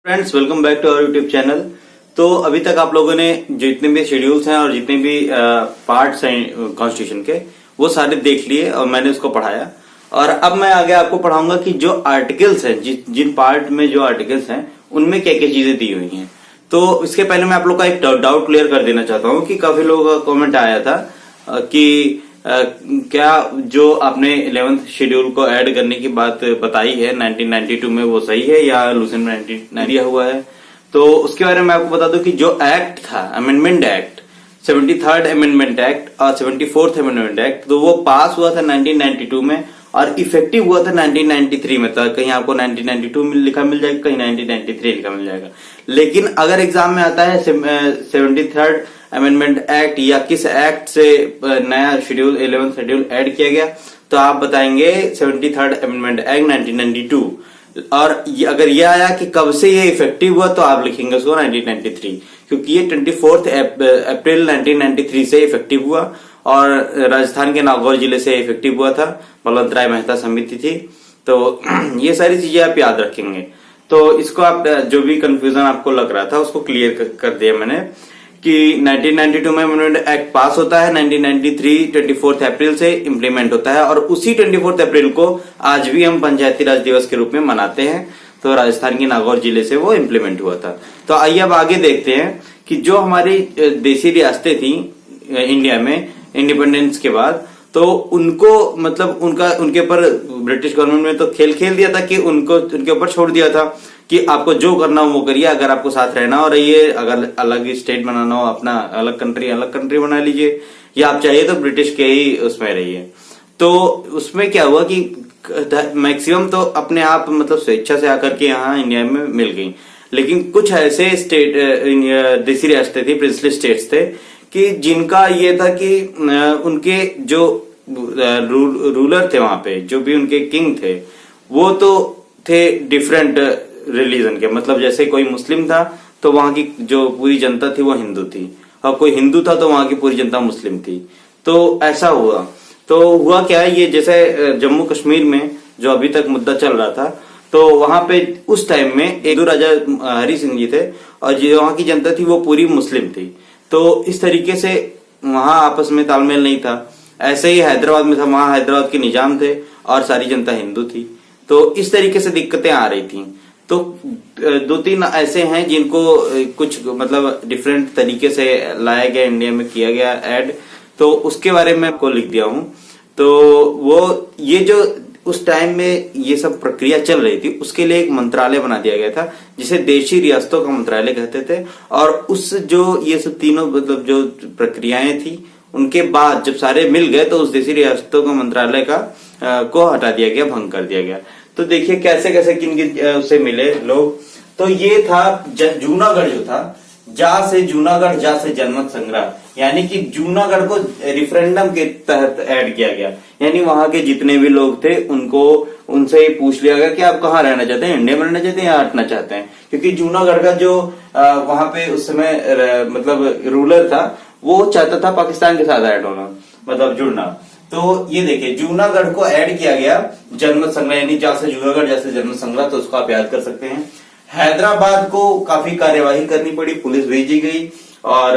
Friends, welcome back to our YouTube channel. तो अभी तक आप लोगों ने जितने भी शेड्यूल्स हैं और जितने भी पार्ट्स हैं कॉन्स्टिट्यूशन के, वो सारे देख लिए और मैंने उसको पढ़ाया। और अब मैं आगे आपको पढ़ाऊंगा कि जो आर्टिकल्स हैं, जिन पार्ट में जो आर्टिकल्स हैं उनमें क्या क्या चीजें दी हुई हैं। तो इसके पहले मैं आप लोग का एक डाउट क्लियर कर देना चाहता हूँ कि काफी लोगों का कॉमेंट आया था कि क्या जो आपने 11th शेड्यूल को ऐड करने की बात बताई है 1992 में, वो सही है या लूसेंट में 1990 दिया हुआ है। तो उसके बारे में आपको बता दूं कि जो एक्ट था, amendment act, 73rd amendment act और 74th अमेंडमेंट एक्ट, तो वो पास हुआ था 1992 में और इफेक्टिव हुआ था 1993 में। तो कहीं आपको 1992 में लिखा मिल जाएगा, कहीं 1993 लिखा मिल जाएगा। लेकिन अगर एग्जाम में आता है 73rd अमेंडमेंट एक्ट या किस एक्ट से नया शेड्यूल 11th शेड्यूल ऐड किया गया, तो आप बताएंगे 73rd अमेंडमेंट एक्ट 1992। और अगर ये आया कि कब से ये इफेक्टिव हुआ, तो आप लिखेंगे उसको 1993, क्योंकि ये 24 अप्रैल 1993 से इफेक्टिव हुआ और राजस्थान के नागौर जिले से इफेक्टिव हुआ था। बलवंत राय मेहता समिति थी। तो ये सारी चीजें आप याद रखेंगे। तो इसको आप जो भी कंफ्यूजन आपको लग रहा था उसको क्लियर कर दिया मैंने कि 1992 में अमेंडमेंट एक्ट पास होता है, 1993 24 अप्रैल से इम्प्लीमेंट होता है और उसी 24 अप्रैल को आज भी हम पंचायती राज दिवस के रूप में मनाते हैं। तो राजस्थान के नागौर जिले से वो इम्प्लीमेंट हुआ था। तो आइए अब आगे देखते हैं कि जो हमारी देशी रियासतें थी इंडिया में इंडिपेंडेंस के बाद, तो उनको मतलब उनके ऊपर ब्रिटिश गवर्नमेंट ने तो खेल दिया था कि उनके ऊपर छोड़ दिया था कि आपको जो करना हो वो करिए। अगर आपको साथ रहना हो रहिए, अगर अलग स्टेट बनाना हो, अपना अलग कंट्री बना लीजिए, या आप चाहिए तो ब्रिटिश के ही उसमें रहिए। तो उसमें क्या हुआ कि मैक्सिमम तो अपने आप मतलब स्वेच्छा से आकर के यहाँ इंडिया में मिल गई। लेकिन कुछ ऐसे स्टेट देसी रियासतें थी, प्रिंसली स्टेट्स थे, कि जिनका ये था कि उनके जो रूलर थे वहां पे, जो भी उनके किंग थे, वो तो थे डिफरेंट रिलीजन के। मतलब जैसे कोई मुस्लिम था तो वहां की जो पूरी जनता थी वो हिंदू थी, और कोई हिंदू था तो वहां की पूरी जनता मुस्लिम थी। तो ऐसा हुआ। तो हुआ क्या, ये जैसे जम्मू कश्मीर में जो अभी तक मुद्दा चल रहा था, तो वहां पे उस टाइम में एक दो राजा हरि सिंह जी थे और जो वहां की जनता थी वो पूरी मुस्लिम थी। तो इस तरीके से वहां आपस में तालमेल नहीं था। ऐसे ही हैदराबाद में था, वहां हैदराबाद के निजाम थे और सारी जनता हिंदू थी। तो इस तरीके से दिक्कतें आ रही थी। तो दो तीन ऐसे हैं जिनको कुछ मतलब डिफरेंट तरीके से लाया गया, इंडिया में किया गया ऐड, तो उसके बारे में आपको लिख दिया हूं। तो वो ये जो उस टाइम में ये सब प्रक्रिया चल रही थी, उसके लिए एक मंत्रालय बना दिया गया था जिसे देशी रियासतों का मंत्रालय कहते थे। और उस जो ये सब तीनों मतलब जो प्रक्रियाएं थी, उनके बाद जब सारे मिल गए तो उस देशी रियासतों का मंत्रालय को हटा दिया गया, भंग कर दिया गया। तो देखिए कैसे कैसे किन उससे मिले लोग। तो ये था जूनागढ़ जो था, जा से जूनागढ़, जा से जनमत संग्रह, यानी कि जूनागढ़ को रेफरेंडम के तहत ऐड किया गया। यानी वहां के जितने भी लोग थे उनको उनसे ही पूछ लिया गया कि आप कहाँ रहना चाहते हैं, इंडिया में रहना चाहते हैं या हटना चाहते हैं। क्योंकि जूनागढ़ का जो वहां पे उस समय मतलब रूलर था, वो चाहता था पाकिस्तान के साथ ऐड होना, मतलब जुड़ना। तो ये देखिए जूनागढ़ को ऐड किया गया जनमत संग्रह, यानी जा से जूनागढ़, जा से जनमत संग्रह, तो उसको आप याद कर सकते हैं। हैदराबाद को काफी कार्यवाही करनी पड़ी, पुलिस भेजी गई और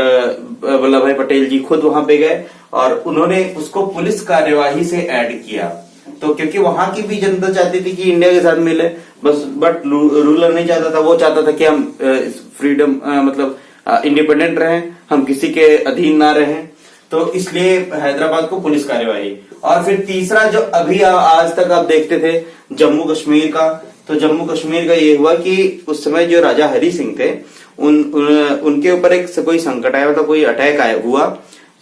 वल्लभ भाई पटेल जी खुद वहां पे गए और उन्होंने उसको पुलिस कार्यवाही से ऐड किया। तो क्योंकि वहां की भी जनता चाहती थी कि इंडिया के साथ मिले, बस बट रूलर नहीं चाहता था। वो चाहता था कि हम फ्रीडम मतलब इंडिपेंडेंट रहें, हम किसी के अधीन ना रहें। तो इसलिए हैदराबाद को पुलिस कार्यवाही। और फिर तीसरा जो अभी आज तक आप देखते थे जम्मू कश्मीर का, तो जम्मू कश्मीर का ये हुआ कि उस समय जो राजा हरि सिंह थे उनके ऊपर एक कोई संकट आया था, कोई अटैक आया हुआ,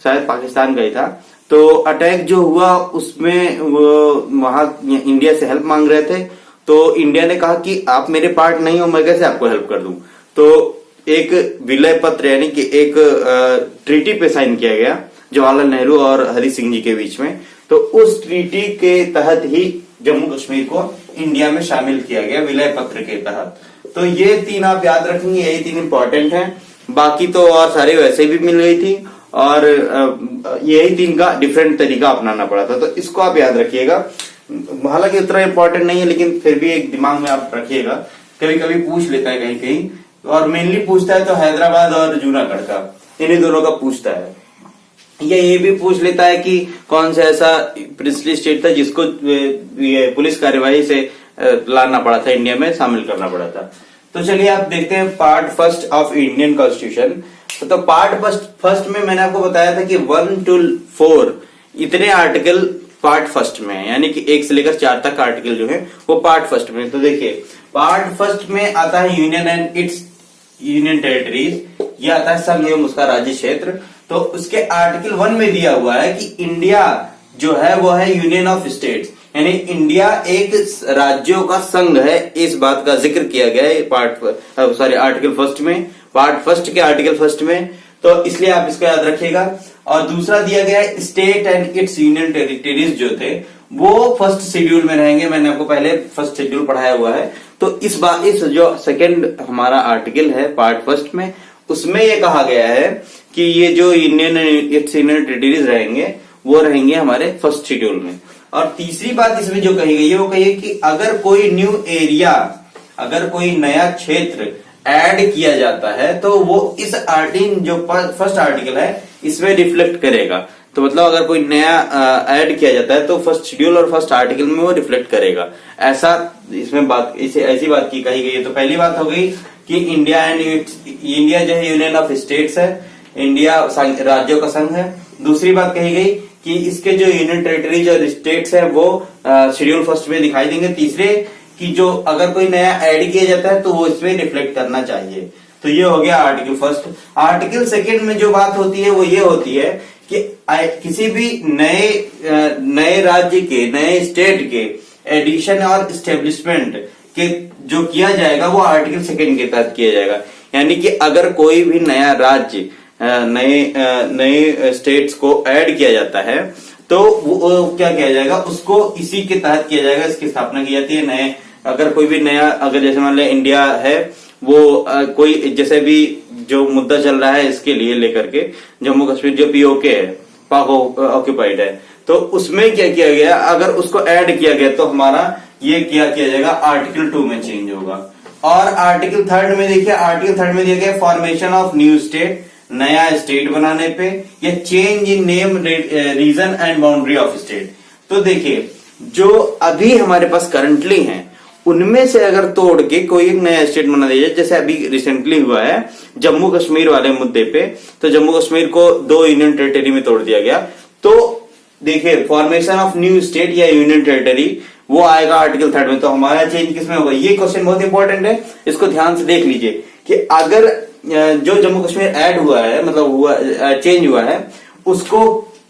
शायद पाकिस्तान का ही था। तो अटैक जो हुआ उसमें वो वहां इंडिया से हेल्प मांग रहे थे। तो इंडिया ने कहा कि आप मेरे पार्ट नहीं हो, मैं कैसे आपको हेल्प कर दूं। तो एक विलय पत्र यानी कि एक ट्रीटी पे साइन किया गया जवाहरलाल नेहरू और हरि सिंह जी के बीच में। तो उस ट्रीटी के तहत ही जम्मू कश्मीर को इंडिया में शामिल किया गया, विलय पत्र के तहत। तो ये तीन आप याद रखेंगे, यही तीन इंपॉर्टेंट हैं। बाकी तो और सारे वैसे भी मिल गई थी और यही तीन का डिफरेंट तरीका अपनाना पड़ा था। तो इसको आप याद रखिएगा। हालांकि उतना इंपॉर्टेंट नहीं है, लेकिन फिर भी एक दिमाग में आप रखिएगा कभी कभी पूछ लेता है कहीं कहीं, और मेनली पूछता है तो हैदराबाद और जूनागढ़ का, इन्हीं दोनों का पूछता है। ये भी पूछ लेता है कि कौन सा ऐसा प्रिंसली स्टेट था जिसको ये पुलिस कार्यवाही से लाना पड़ा था, इंडिया में शामिल करना पड़ा था। तो चलिए आप देखते हैं part first of Indian constitution. तो पार्ट फर्स्ट में मैंने आपको बताया था कि 1 to 4 इतने आर्टिकल पार्ट फर्स्ट में है, यानी कि 1 से लेकर 4 तक आर्टिकल जो है वो पार्ट फर्स्ट में। तो देखिए पार्ट फर्स्ट में आता है union and it's union territories, ये आता है संघ एवं उसका राज्य क्षेत्र। तो उसके आर्टिकल 1 में दिया हुआ है कि इंडिया जो है वो है यूनियन ऑफ स्टेट्स, यानी इंडिया एक राज्यों का संघ है, इस बात का जिक्र किया गया है आर्टिकल फर्स्ट में, पार्ट फर्स्ट के आर्टिकल फर्स्ट में। तो इसलिए आप इसको याद रखिएगा। और दूसरा दिया गया है state and it's union territories जो थे वो फर्स्ट शेड्यूल में रहेंगे, मैंने आपको पहले फर्स्ट शेड्यूल पढ़ाया हुआ है। तो इस जो सेकेंड हमारा आर्टिकल है पार्ट फर्स्ट में, उसमें ये कहा गया है कि ये जो यूनियन इट्स यूनियन टेरिटरीज रहेंगे वो रहेंगे हमारे फर्स्ट शेड्यूल में। और तीसरी बात इसमें जो कही गई है वो कही है कि अगर कोई न्यू एरिया, अगर कोई नया क्षेत्र ऐड किया जाता है तो वो इस आर्टिकल जो फर्स्ट आर्टिकल है इसमें रिफ्लेक्ट करेगा। तो मतलब अगर कोई नया ऐड किया जाता है तो फर्स्ट शेड्यूल और फर्स्ट आर्टिकल में वो रिफ्लेक्ट करेगा, ऐसा इसमें बात ऐसी बात की कही गई है। तो पहली बात हो गई कि इंडिया जो है यूनियन ऑफ स्टेट्स है, इंडिया राज्यों का संघ है। दूसरी बात कही गई कि इसके जो यूनियन टेरिटरीज और स्टेट्स है वो शेड्यूल फर्स्ट में दिखाई देंगे। तीसरे कि जो अगर कोई नया ऐड किया जाता है तो वो इसमें रिफ्लेक्ट करना चाहिए। तो ये हो गया आर्टिकल फर्स्ट। आर्टिकल सेकेंड में जो बात होती है वो ये होती है कि किसी भी नए राज्य के, नए स्टेट के एडिशन और स्टेब्लिशमेंट के जो किया जाएगा वो आर्टिकल सेकेंड के तहत किया जाएगा। यानी कि अगर कोई भी नया राज्य नए स्टेट्स को ऐड किया जाता है तो वो क्या किया जाएगा, उसको इसी के तहत किया जाएगा, इसकी स्थापना की जाती है। नए अगर कोई भी नया, अगर जैसे मान लिया इंडिया है वो कोई जैसे भी जो मुद्दा चल रहा है इसके लिए लेकर के जम्मू कश्मीर जो पीओके है, पाक ऑक्यूपाइड है, तो उसमें क्या किया गया, अगर उसको ऐड किया गया तो हमारा ये क्या किया जाएगा, आर्टिकल 2 में चेंज होगा। और आर्टिकल 3 में देखिए, आर्टिकल 3 में दिया गया फॉर्मेशन ऑफ न्यू स्टेट, नया स्टेट बनाने पे, या change in name, region and boundary of state. तो देखिए जो अभी हमारे पास करंटली हैं उनमें से अगर तोड़ के कोई एक नया स्टेट बना दिया जाए, जैसे अभी रिसेंटली हुआ है जम्मू कश्मीर वाले मुद्दे पे, तो जम्मू कश्मीर को 2 यूनियन टेरिटरी में तोड़ दिया गया। तो देखिए फॉर्मेशन ऑफ न्यू स्टेट या यूनियन टेरिटरी वो आएगा आर्टिकल 3 में। तो हमारा चेंज किसमें होगा, ये क्वेश्चन बहुत इंपॉर्टेंट है, इसको ध्यान से देख लीजिए कि अगर जो जम्मू कश्मीर ऐड हुआ है, मतलब हुआ चेंज हुआ है, उसको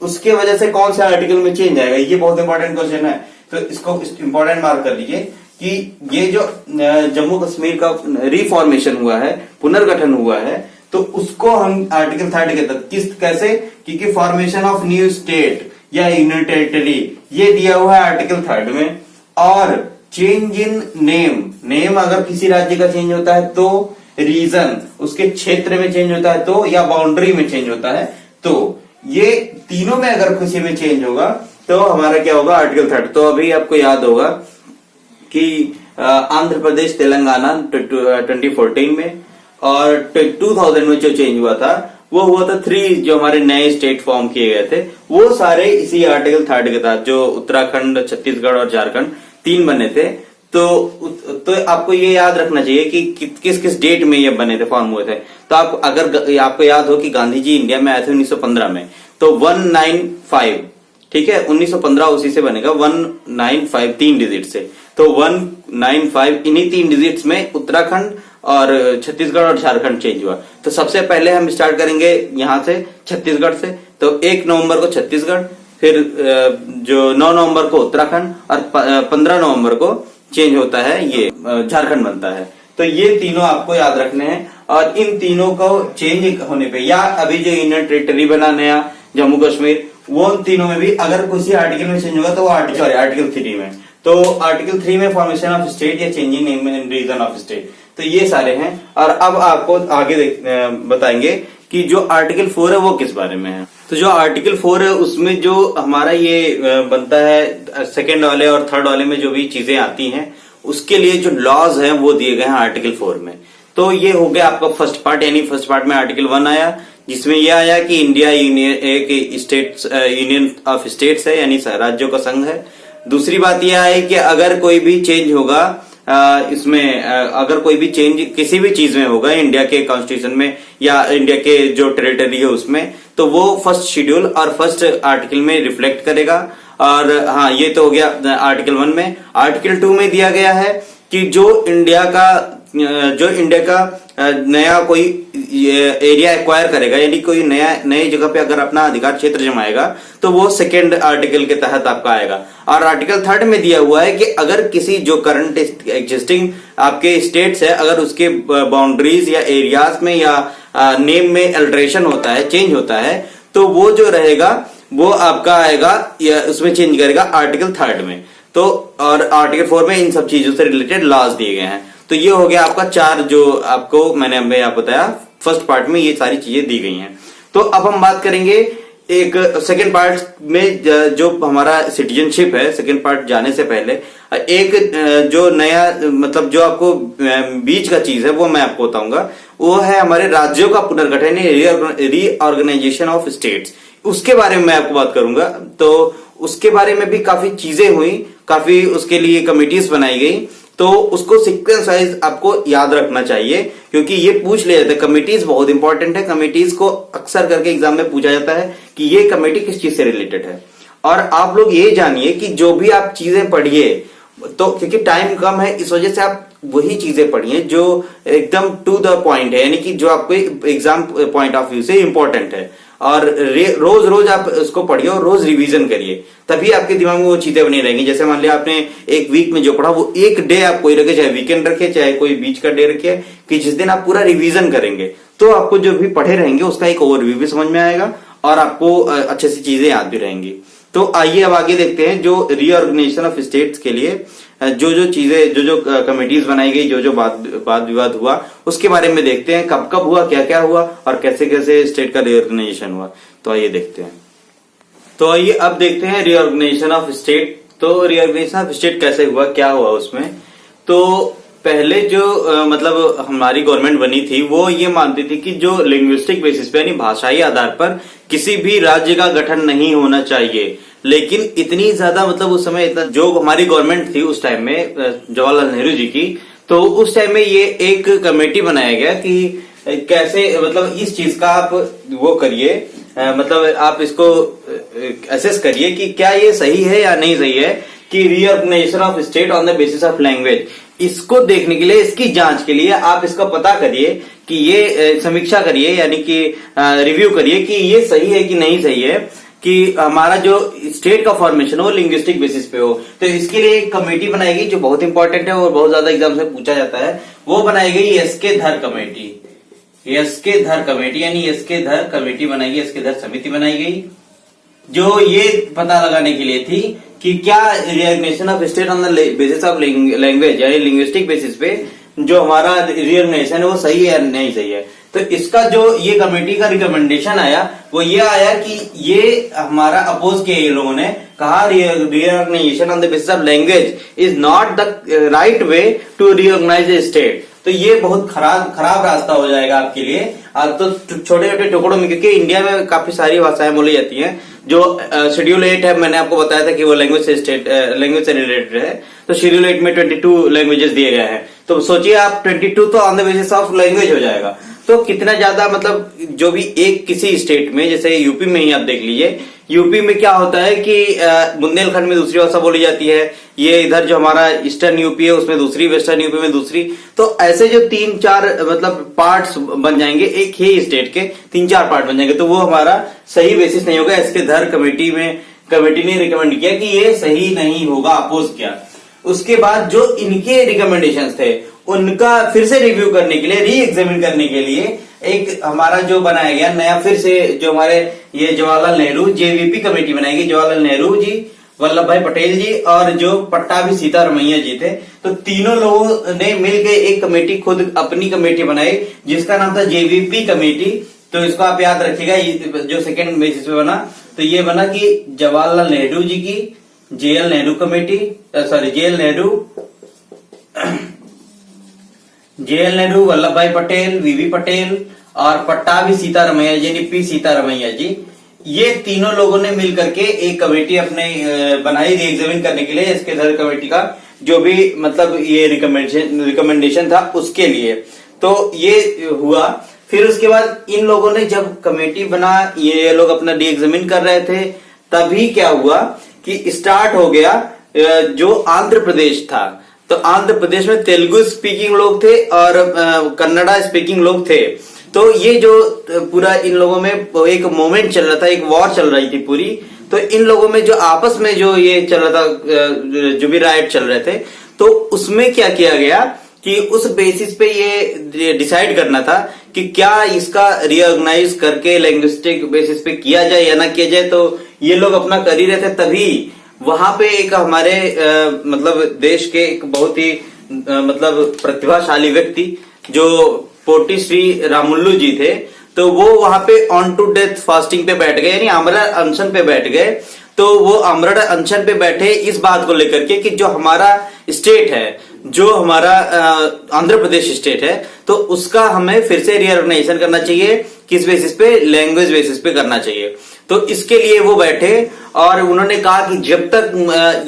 उसके वजह से कौन से आर्टिकल में चेंज आएगा, ये बहुत इंपॉर्टेंट क्वेश्चन है। तो इसको इंपॉर्टेंट मार्क कर लीजिए कि ये जो जम्मू कश्मीर का रिफॉर्मेशन हुआ है, पुनर्गठन हुआ है, तो उसको हम आर्टिकल 3 के तहत कैसे, क्योंकि फॉर्मेशन ऑफ न्यू स्टेट या यूनियन टेरिटरी ये दिया हुआ है आर्टिकल 3 में। और चेंज इन नेम अगर किसी राज्य का चेंज होता है तो, रीजन उसके क्षेत्र में चेंज होता है तो, या बाउंड्री में चेंज होता है तो, ये तीनों में अगर किसी में चेंज होगा तो हमारा क्या होगा, आर्टिकल 3। तो अभी आपको याद होगा कि आंध्र प्रदेश तेलंगाना 2014 में और 2000 में जो चेंज हुआ था वो हुआ था 3, जो हमारे नए स्टेट फॉर्म किए गए थे वो सारे इसी आर्टिकल 3 के तहत, जो उत्तराखंड, छत्तीसगढ़ और झारखंड 3 बने थे। तो आपको ये याद रखना चाहिए कि किस किस डेट में ये बने थे, फॉर्म हुए थे। तो अगर आपको याद हो कि गांधी जी इंडिया में आए थे 1915 में, तो 195, ठीक है, 1915 उसी से बनेगा, 195 3 डिजिट से। तो 195 इन्हीं 3 डिजिट्स में उत्तराखंड और छत्तीसगढ़ और झारखंड चेंज हुआ। तो सबसे पहले हम स्टार्ट करेंगे यहां से, छत्तीसगढ़ से। तो 1 नवंबर को छत्तीसगढ़, फिर जो 9 नवंबर को उत्तराखंड और 15 नवंबर को चेंज होता है ये झारखंड बनता है। तो ये तीनों आपको याद रखने हैं। और इन तीनों को चेंज होने पे, या अभी जो यूनियन टेरिटरी बना नया जम्मू कश्मीर, वो तीनों में भी अगर किसी आर्टिकल में चेंज होगा तो वो आर्टिकल 3 में। तो आर्टिकल 3 में फॉर्मेशन ऑफ स्टेट या changing name and region of state, तो ये सारे हैं। और अब आपको आगे बताएंगे कि जो आर्टिकल 4 है वो किस बारे में है। तो जो आर्टिकल 4 है उसमें जो हमारा ये बनता है, सेकेंड वाले और थर्ड वाले में जो भी चीजें आती हैं उसके लिए जो लॉज हैं वो दिए गए हैं आर्टिकल 4 में। तो ये हो गया आपका फर्स्ट पार्ट, यानी फर्स्ट पार्ट में आर्टिकल 1 आया, जिसमें यह आया कि इंडिया यूनियन एक स्टेट्स यूनियन ऑफ स्टेट्स है, यानी राज्यों का संघ है। दूसरी बात यह है कि अगर कोई भी चेंज होगा इसमें, अगर कोई भी चेंज किसी भी चीज में होगा इंडिया के कॉन्स्टिट्यूशन में या इंडिया के जो टेरिटरी है उसमें, तो वो फर्स्ट शेड्यूल और फर्स्ट आर्टिकल में रिफ्लेक्ट करेगा। और हाँ, ये तो हो गया आर्टिकल 1 में। आर्टिकल 2 में दिया गया है कि जो इंडिया का नया कोई एरिया एक्वायर करेगा, यानी कोई नई जगह पे अगर अपना अधिकार क्षेत्र जमाएगा, तो वो सेकेंड आर्टिकल के तहत आपका आएगा। और आर्टिकल 3 में दिया हुआ है कि अगर किसी जो करंट एग्जिस्टिंग आपके स्टेट्स है, अगर उसके बाउंड्रीज या एरियाज में या नेम में अल्टरेशन होता है, चेंज होता है, तो वो जो रहेगा वो आपका आएगा या उसमें चेंज करेगा आर्टिकल 3 में। तो और आर्टिकल 4 में इन सब चीजों से रिलेटेड लॉज दिए गए हैं। तो ये हो गया आपका 4 जो आपको मैंने आप बताया फर्स्ट पार्ट में ये सारी चीजें दी गई हैं। तो अब हम बात करेंगे एक सेकेंड पार्ट में, जो हमारा सिटीजनशिप है। सेकेंड पार्ट जाने से पहले एक जो नया मतलब जो आपको बीच का चीज है वो मैं आपको बताऊंगा, वो है हमारे राज्यों का पुनर्गठन, रीऑर्गेनाइजेशन ऑफ स्टेट्स। उसके बारे में मैं आपको बात करूंगा। तो उसके बारे में भी काफी चीजें हुई, काफी उसके लिए कमिटीज बनाई गई। तो उसको सीक्वेंस वाइज आपको याद रखना चाहिए, क्योंकि ये पूछ लिया जाता है। कमिटीज बहुत इंपॉर्टेंट है। कमिटीज को अक्सर करके एग्जाम में पूछा जाता है कि ये कमेटी किस चीज से रिलेटेड है। और आप लोग ये जानिए कि जो भी आप चीजें पढ़िए, तो क्योंकि टाइम कम है इस वजह से आप वही चीजें पढ़िए जो एकदम टू द पॉइंट है, यानी कि जो आपको एग्जाम पॉइंट ऑफ व्यू से इंपॉर्टेंट है। और रोज रोज आप उसको पढ़िए और रोज रिवीजन करिए, तभी आपके दिमाग में वो चीजें बनी रहेंगी। जैसे मान लिया आपने एक वीक में जो पढ़ा वो एक डे आप कोई रखे, चाहे वीकेंड रखे चाहे कोई बीच का डे रखे, कि जिस दिन आप पूरा रिवीजन करेंगे तो आपको जो भी पढ़े रहेंगे उसका एक ओवरव्यू भी समझ में आएगा और आपको अच्छे से चीजें याद भी रहेंगी। तो आइए अब आगे देखते हैं जो रीऑर्गेनाइजेशन ऑफ स्टेट्स के लिए जो चीजें जो कमेटीज बनाई गई, जो वाद विवाद हुआ, उसके बारे में देखते हैं। कब कब हुआ, क्या क्या हुआ और कैसे कैसे स्टेट का रीऑर्गेनाइजेशन हुआ। तो आइए देखते हैं। तो आइए अब देखते हैं रीऑर्गेनाइजेशन ऑफ स्टेट। तो रीऑर्गेनाइजेशन ऑफ स्टेट कैसे हुआ, क्या हुआ उसमें। तो पहले जो मतलब हमारी गवर्नमेंट बनी थी वो ये मानती थी कि जो लिंग्विस्टिक बेसिस पे यानी भाषाई आधार पर किसी भी राज्य का गठन नहीं होना चाहिए। लेकिन इतनी ज्यादा मतलब उस समय इतना जो हमारी गवर्नमेंट थी उस टाइम में जवाहरलाल नेहरू जी की, तो उस टाइम में ये एक कमेटी बनाया गया कि कैसे मतलब इस चीज का आप वो करिए, मतलब आप इसको असेस करिए कि क्या ये सही है या नहीं सही है कि reorganisation of state on the basis of language. इसको देखने के लिए, इसकी जांच के लिए आप इसका पता करिए कि ये समीक्षा करिए, यानी कि रिव्यू करिए कि ये सही है कि नहीं सही है कि हमारा जो स्टेट का फॉर्मेशन हो लिंग्विस्टिक बेसिस पे हो। तो इसके लिए एक कमेटी बनाई गई जो बहुत इंपॉर्टेंट है और बहुत ज्यादा एग्जाम से पूछा जाता है। वो बनाई गई एसके धर कमेटी। एसके धर कमेटी यानी एसके धर कमेटी बनाई गई, एसके धर समिति बनाई गई, जो ये पता लगाने के लिए थी कि क्या reorganisation of state on the basis of language यानी लिंग्विस्टिक बेसिस पे जो हमारा रीऑर्गेनाइजेशन है वो सही है या नहीं सही है। तो इसका जो ये कमेटी का रिकमेंडेशन आया वो ये आया कि ये हमारा अपोज किया, ये लोगों ने कहा reorganisation on the basis of language is not the right way to reorganise a state. तो ये बहुत खराब रास्ता हो जाएगा आपके लिए। अब तो छोटे छोटे टुकड़ों में, क्योंकि इंडिया में काफी सारी भाषाएं बोली जाती हैं। जो शेड्यूल 8 है, मैंने आपको बताया था कि वो लैंग्वेज से रिलेटेड है। तो शेड्यूल 8 में 22 लैंग्वेजेस दिए गए हैं। तो सोचिए आप 22 तो on the basis of language हो जाएगा। तो कितना ज्यादा मतलब जो भी एक किसी स्टेट में, जैसे यूपी में ही आप देख लीजिए, यूपी में क्या होता है कि बुंदेलखंड में दूसरी भाषा बोली जाती है, ये इधर जो हमारा ईस्टर्न यूपी है उसमें दूसरी, वेस्टर्न यूपी में दूसरी। तो ऐसे जो 3-4 मतलब पार्ट्स बन जाएंगे, एक ही स्टेट के 3-4 पार्ट बन जाएंगे, तो वो हमारा सही बेसिस नहीं होगा। इसके धर कमेटी ने रिकमेंड किया कि ये सही नहीं होगा, अपोज किया। उसके बाद जो इनके रिकमेंडेशंस थे उनका फिर से रिव्यू करने के लिए, री एग्जामिन करने के लिए एक हमारा जो बनाया गया नया, फिर से जो हमारे ये जवाहरलाल नेहरू जेवीपी कमेटी बनाई गई। जवाहरलाल नेहरू जी, वल्लभ भाई पटेल जी और जो पट्टाभी सीतारमैया जी थे, तो तीनों लोगों ने मिलकर एक कमेटी, खुद अपनी कमेटी बनाई जिसका नाम था जेवीपी कमेटी। तो इसको आप याद रखिएगा, जो सेकेंड बेसिस पे बना, तो ये बना कि जवाहरलाल नेहरू जी की JL Nehru committee, JL Nehru JL Nehru, Vallabh भाई पटेल, VV पटेल और पट्टाभी सीतारमैया जी, पी सीतारमैया जी, ये तीनों लोगों ने मिल करके एक कमेटी अपने बनाई री एग्जामिन करने के लिए। इसके अंदर कमेटी का जो भी मतलब ये रिकमेंडेशन था उसके लिए, तो ये हुआ। फिर उसके बाद इन लोगों ने जब कमेटी बना, ये लोग अपना री एग्जामिन कर रहे थे, तभी क्या हुआ कि स्टार्ट हो गया जो आंध्र प्रदेश था। तो आंध्र प्रदेश में तेलुगु स्पीकिंग लोग थे और कन्नड़ा स्पीकिंग लोग थे। तो ये जो पूरा इन लोगों में एक मोमेंट चल रहा था, एक वॉर चल रही थी पूरी। तो इन लोगों में जो आपस में जो ये चल रहा था, जो भी राइट चल रहे थे, तो उसमें क्या किया गया कि उस बेसिस पे ये डिसाइड करना था कि क्या इसका रीऑर्गेनाइज करके लैंग्विस्टिक बेसिस पे किया जाए या ना किया जाए। तो ये लोग अपना कर ही रहे थे, तभी वहां पे एक हमारे मतलब देश के एक बहुत ही मतलब प्रतिभाशाली व्यक्ति जो पोटी श्री रामुल्लू जी थे, तो वो वहां पे ऑन टू डेथ फास्टिंग पे बैठ गए, यानी आमरण अनशन पे बैठ गए। तो वो आमरण अनशन पे बैठे इस बात को लेकर के कि जो हमारा स्टेट है, जो हमारा आंध्र प्रदेश स्टेट है, तो उसका हमें फिर से रीऑर्गेनाइजेशन करना चाहिए। किस बेसिस पे? लैंग्वेज बेसिस पे करना चाहिए। तो इसके लिए वो बैठे और उन्होंने कहा कि जब तक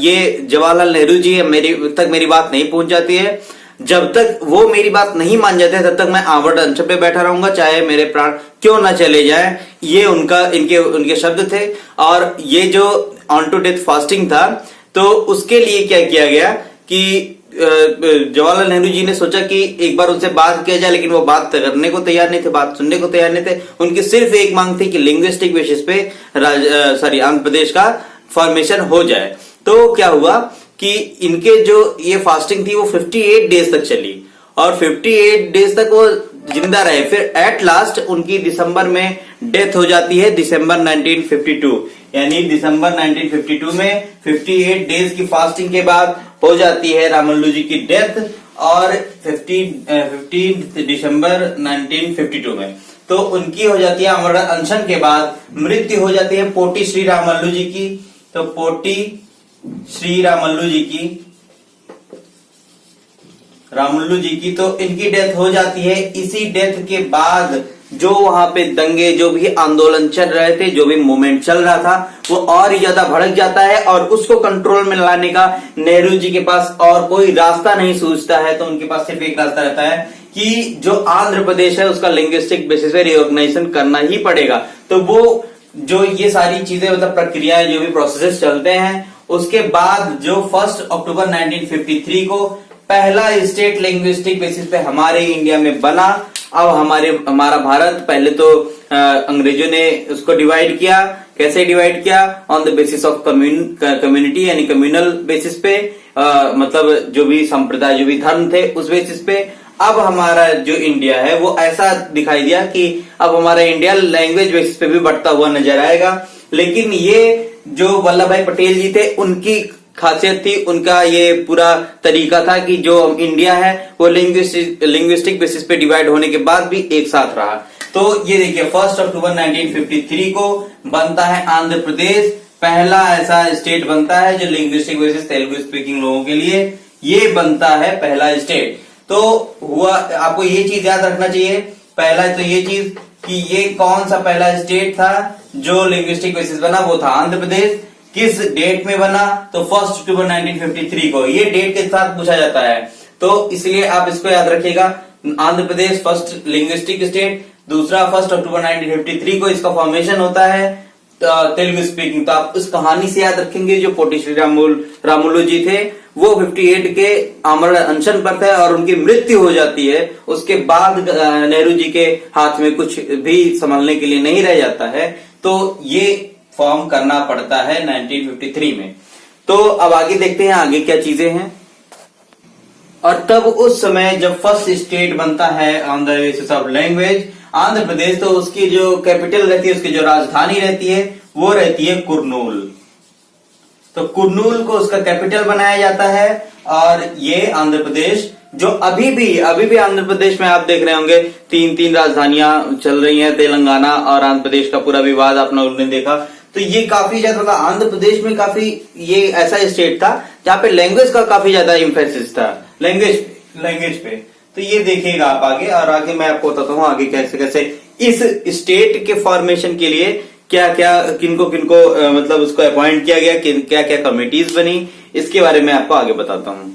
ये जवाहरलाल नेहरू जी मेरी बात नहीं पहुंच जाती है, जब तक वो मेरी बात नहीं मान जाते, तब तक मैं आमरण अनशन पे बैठा रहूंगा, चाहे मेरे प्राण क्यों ना चले जाएं। ये उनके शब्द थे। और ये जो ऑन टू डेथ फास्टिंग था, तो उसके लिए क्या किया गया कि जवाहरलाल नेहरू जी ने सोचा कि एक बार उनसे बात किया जाए, लेकिन वो बात करने को तैयार नहीं थे, बात सुनने को तैयार नहीं थे। उनकी सिर्फ एक मांग थी कि लिंग्विस्टिक बेसिस पे आंध्र प्रदेश का फॉर्मेशन हो जाए। तो क्या हुआ कि इनके जो ये फास्टिंग थी वो 58 डेज तक चली और 58 डेज तक वो जिंदा रहे। फिर एट लास्ट उनकी दिसंबर में डेथ हो जाती है, दिसंबर 1952। यानी दिसंबर 1952 में 58 डेज की फास्टिंग के बाद हो जाती है रामुल्लू जी की डेथ, और 15 दिसंबर 1952 में तो उनकी हो जाती है आमरण अनशन के बाद मृत्यु हो जाती है पोटी श्री रामुल्लू जी की। तो पोटी श्री रामुल्लू जी की तो इनकी डेथ हो जाती है। इसी डेथ के बाद जो वहां पे दंगे, जो भी आंदोलन चल रहे थे, जो भी मूवमेंट चल रहा था, वो और ही ज्यादा भड़क जाता है और उसको कंट्रोल में लाने का नेहरू जी के पास और कोई रास्ता नहीं सूझता है। तो उनके पास सिर्फ एक रास्ता रहता है कि जो आंध्र प्रदेश है उसका लिंग्विस्टिक बेसिस पे रिऑर्गेनाइजेशन करना ही पड़ेगा। तो वो जो ये सारी चीजें मतलब प्रक्रियाएं, जो भी प्रोसेसेस चलते हैं, उसके बाद जो 1 अक्टूबर 1953 को पहला स्टेट लिंग्विस्टिक बेसिस पे हमारे इंडिया में बना। अब हमारा भारत, पहले तो अंग्रेजों ने उसको डिवाइड किया। कैसे डिवाइड किया? On the basis of community, यानी कम्युनल बेसिस पे, मतलब जो भी संप्रदाय, जो भी धर्म थे, उस बेसिस पे। अब हमारा जो इंडिया है वो ऐसा दिखाई दिया कि अब हमारा इंडिया लैंग्वेज बेसिस पे भी बढ़ता हुआ नजर आएगा। लेकिन ये जो वल्लभ भाई पटेल जी थे, उनकी खासियत थी, उनका ये पूरा तरीका था कि जो इंडिया है वो लिंग्विस्टिक बेसिस पे डिवाइड होने के बाद भी एक साथ रहा। तो ये देखिए 1 अक्टूबर 1953 को बनता है आंध्र प्रदेश, पहला ऐसा स्टेट बनता है जो लिंग्विस्टिक बेसिस तेलुगु स्पीकिंग लोगों के लिए ये बनता है पहला स्टेट। तो हुआ, आपको ये चीज याद रखना चाहिए। पहला तो ये चीज कि ये कौन सा पहला स्टेट था जो लिंग्विस्टिक बेसिस बना, वो था आंध्र प्रदेश। किस डेट में बना? तो 1 अक्टूबर 1953 को। ये डेट के साथ पूछा जाता है, तो इसलिए आप इसको याद रखिएगा। Andhra Pradesh first linguistic state, दूसरा 1 अक्टूबर 1953 को इसका फॉर्मेशन होता है तेलुगु स्पीकिंग। तो आप उस कहानी से याद रखेंगे। जो पोटी श्री रामुल्लू जी थे वो 58 के आमरण अनशन पर थे और उनकी मृत्यु हो जाती है। उसके बाद नेहरू जी के हाथ में कुछ भी संभालने के लिए नहीं रह जाता है, तो ये फॉर्म करना पड़ता है 1953 में। तो अब आगे देखते हैं आगे क्या चीजें हैं। और तब उस समय जब फर्स्ट स्टेट बनता है on the basis of language Andhra Pradesh, तो उसकी जो कैपिटल रहती है, उसकी जो राजधानी रहती है, वो रहती है कुर्नूल। तो कुर्नूल को उसका कैपिटल बनाया जाता है। और ये आंध्र प्रदेश जो अभी भी आंध्र प्रदेश में आप देख रहे होंगे 3 राजधानियां चल रही हैं, तेलंगाना और आंध्र प्रदेश का पूरा विवाद आप लोगों ने देखा। तो ये काफी ज्यादा मतलब आंध्र प्रदेश में काफी ये ऐसा स्टेट था जहां पे लैंग्वेज का काफी ज्यादा इम्फेसिस था, लैंग्वेज पे। तो ये देखिएगा आप आगे, और आगे मैं आपको बताता हूँ आगे कैसे कैसे इस स्टेट के फॉर्मेशन के लिए क्या क्या किनको किनको मतलब उसको अपॉइंट किया गया, क्या क्या कमिटीज बनी, इसके बारे में आपको आगे बताता हूँ।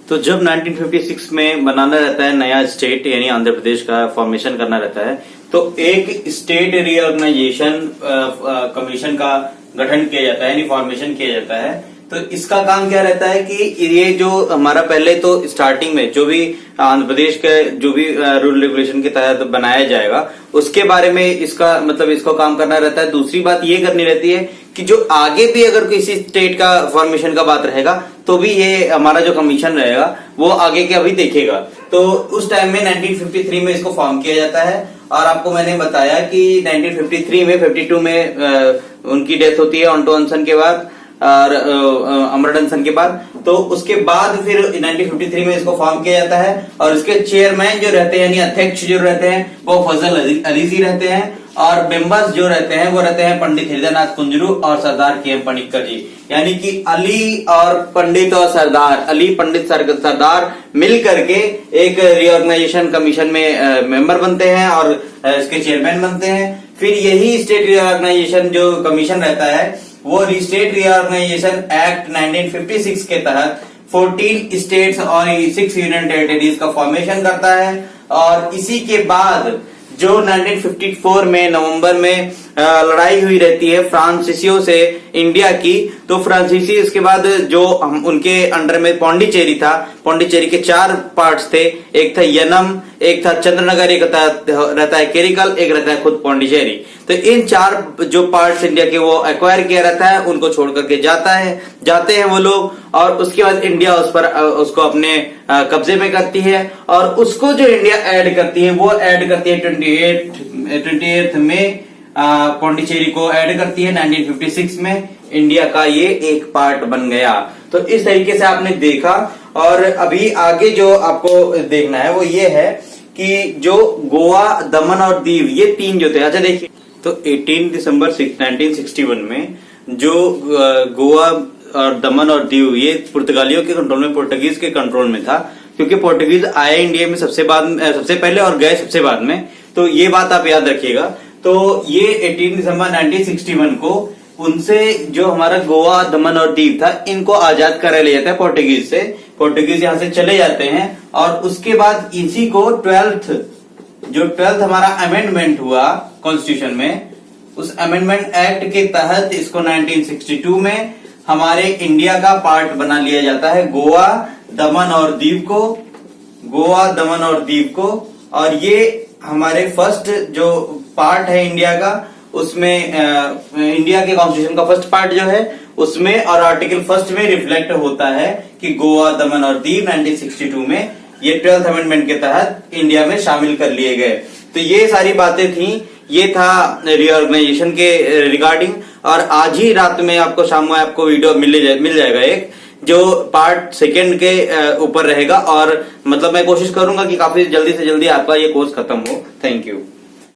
तो जब 1956 में बनाना रहता है नया स्टेट, यानी आंध्र प्रदेश का फॉर्मेशन करना रहता है, तो एक स्टेट रीऑर्गेनाइजेशन कमीशन का गठन किया जाता है, यानी फॉर्मेशन किया जाता है। तो इसका काम क्या रहता है कि ये जो हमारा पहले तो स्टार्टिंग में जो भी आंध्र प्रदेश के जो भी रूल रेगुलेशन के तहत बनाया जाएगा उसके बारे में इसका मतलब इसको काम करना रहता है। दूसरी बात ये करनी रहती है कि जो आगे भी अगर किसी स्टेट का फॉर्मेशन का बात रहेगा तो भी ये हमारा जो कमीशन रहेगा वो आगे के अभी देखेगा। तो उस टाइम में 1953 में इसको फॉर्म किया जाता है, और आपको मैंने बताया कि 1953 में 52 में उनकी डेथ होती है ऑन्टो हडसन के बाद और अमर्त्य हडसन के बाद। तो उसके बाद फिर 1953 में इसको फॉर्म किया जाता है, और इसके चेयरमैन जो रहते हैं यानी अध्यक्ष जो रहते हैं वो फजल अली जी रहते हैं, और मेंबर्स जो रहते हैं वो रहते हैं पंडित हृदयनाथ कुंजरू और सरदार के एम पनिक्कर जी। यानी कि अली और पंडित और सरदार, अली पंडित सरदार मिल करके एक रीऑर्गेनाइजेशन कमीशन में मेंबर बनते हैं और इसके चेयरमैन बनते हैं। फिर यही स्टेट रीऑर्गेनाइजेशन जो कमीशन रहता है वो स्टेट रीऑर्गेनाइजेशन एक्ट 1956 के तहत 14 स्टेट्स और 6 यूनियन टेरिटरीज का फॉर्मेशन करता है। और इसी के बाद जो 1954 में नवंबर में लड़ाई हुई रहती है फ्रांसीसियों से इंडिया की, तो फ्रांसीसी इसके बाद जो उनके अंडर में पौंडीचेरी था, पौंडीचेरी के 4 पार्ट्स थे, एक था यनम, एक था चंद्रनगर, एक रहता है केरिकल, एक रहता है खुद पौंडीचेरी। तो इन 4 जो पार्ट्स इंडिया के वो एक्वायर किया रहता है, उनको छोड़ करके जाते हैं वो लोग, और उसके बाद इंडिया उस पर उसको अपने कब्जे में करती है, और उसको जो इंडिया ऐड करती है वो ऐड करती है 28 में पौंडीचेरी को ऐड करती है 1956 में। इंडिया का ये एक पार्ट बन गया। तो इस तरीके से आपने देखा, और अभी आगे जो आपको देखना है वो ये है कि जो गोवा, दमन और दीव, ये 3 जो थे, अच्छा देखिए, तो 18 दिसंबर 1961 में जो गोवा और दमन और दीव ये पुर्तगालियों के कंट्रोल में, पोर्टुगीज के कंट्रोल में था, क्योंकि पोर्टुगीज आए इंडिया में सबसे पहले और गए सबसे बाद में। तो ये बात आप याद रखिएगा। तो ये 18 दिसंबर 1961 को उनसे जो हमारा गोवा, दमन और दीव था इनको आजाद करा लिया जाता है पोर्टुगीज से। पोर्टुगीज यहां से चले जाते हैं, और उसके बाद इसी को 12th हमारा अमेंडमेंट हुआ कॉन्स्टिट्यूशन में, उस अमेंडमेंट एक्ट के तहत इसको 1962 में हमारे इंडिया का पार्ट बना लिया जाता है, गोवा, दमन और दीव को। और ये हमारे फर्स्ट जो पार्ट है इंडिया का, उसमें इंडिया के कॉन्स्टिट्यूशन का फर्स्ट पार्ट जो है उसमें और आर्टिकल 1 में रिफ्लेक्ट होता है कि गोवा, दमन और दीव 1962 में ये 12th अमेंडमेंट के तहत इंडिया में शामिल कर लिए गए। तो ये सारी बातें थी, ये था रीऑर्गेनाइजेशन के रिगार्डिंग। और आज ही रात में आपको शाम में आपको वीडियो मिल जाएगा एक, जो पार्ट 2 के ऊपर रहेगा, और मतलब मैं कोशिश करूंगा कि काफी जल्दी से जल्दी आपका ये कोर्स खत्म हो। Thank you.